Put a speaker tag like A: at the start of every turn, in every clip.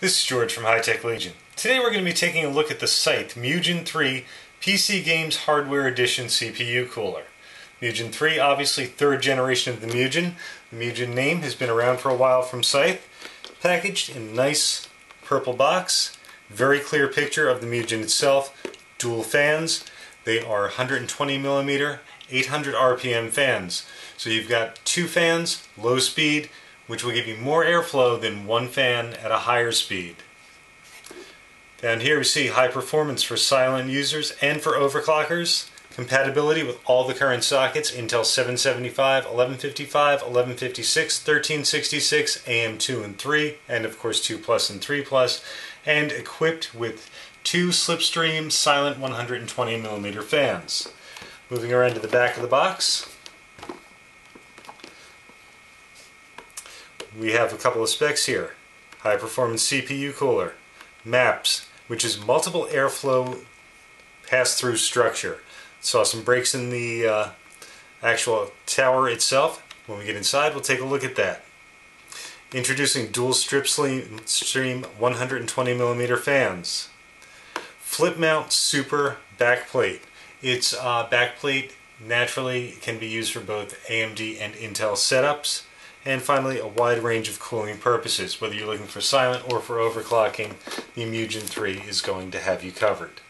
A: This is George from High Tech Legion. Today we're going to be taking a look at the Scythe Mugen 3 PC Games Hardware Edition CPU cooler. Mugen 3, obviously third generation of the Mugen. The Mugen name has been around for a while from Scythe. Packaged in a nice purple box. Very clear picture of the Mugen itself. Dual fans. They are 120mm, 800 RPM fans. So you've got two fans, low speed, which will give you more airflow than one fan at a higher speed. Down here we see high performance for silent users and for overclockers. Compatibility with all the current sockets, Intel 775, 1155, 1156, 1366, AM2 and 3, and of course 2 Plus and 3 Plus, and equipped with two Slipstream silent 120mm fans. Moving around to the back of the box, we have a couple of specs here. High performance CPU cooler, MAPS, which is multiple airflow pass-through structure. Saw some breaks in the actual tower itself. When we get inside, we'll take a look at that. Introducing dual Slipstream 120mm fans. Flip mount super backplate. Its backplate naturally can be used for both AMD and Intel setups. And finally, a wide range of cooling purposes. Whether you're looking for silent or for overclocking, the Mugen 3 is going to have you covered.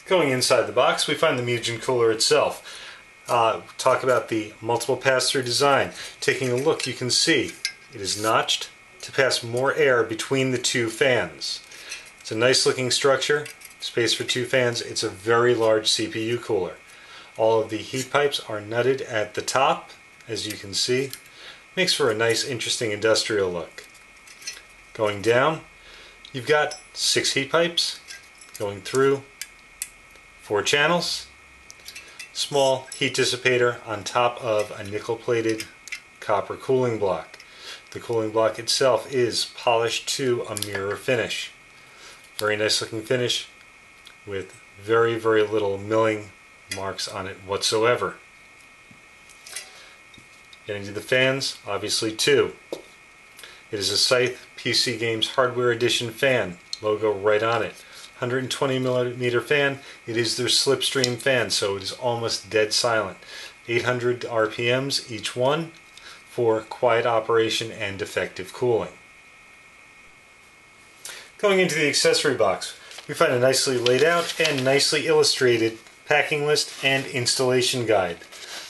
A: Going inside the box, we find the Mugen cooler itself. Talk about the multiple pass-through design. Taking a look, you can see it is notched to pass more air between the two fans. It's a nice looking structure, space for two fans. It's a very large CPU cooler. All of the heat pipes are nutted at the top, as you can see. Makes for a nice, interesting industrial look. Going down, you've got 6 heat pipes going through 4 channels. Small heat dissipator on top of a nickel-plated copper cooling block. The cooling block itself is polished to a mirror finish. Very nice looking finish with very, very little milling marks on it whatsoever. Getting to the fans, obviously 2. It is a Scythe PC Games Hardware Edition fan, logo right on it. 120mm fan, it is their Slipstream fan, so it is almost dead silent. 800 RPMs each one for quiet operation and effective cooling. Going into the accessory box, we find a nicely laid out and nicely illustrated packing list and installation guide.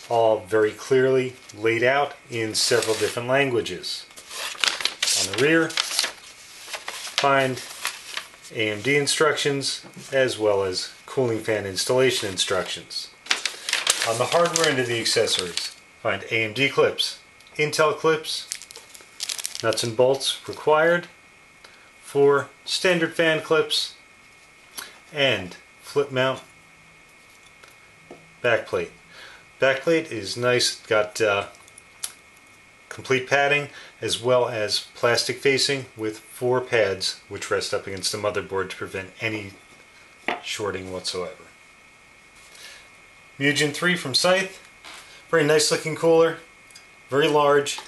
A: All very clearly laid out in several different languages. On the rear, find AMD instructions as well as cooling fan installation instructions. On the hardware end of the accessories, find AMD clips, Intel clips, nuts and bolts required for standard fan clips, and flip mount backplate. Backplate is nice, got complete padding as well as plastic facing with 4 pads which rest up against the motherboard to prevent any shorting whatsoever. Mugen 3 from Scythe, very nice looking cooler, very large,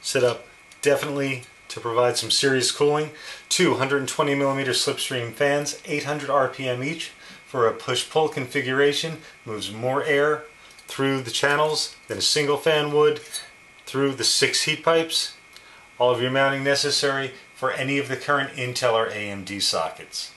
A: set up definitely to provide some serious cooling. 2 120mm Slipstream fans, 800 RPM each for a push-pull configuration, moves more air through the channels than a single fan would, through the 6 heat pipes. All of your mounting necessary for any of the current Intel or AMD sockets.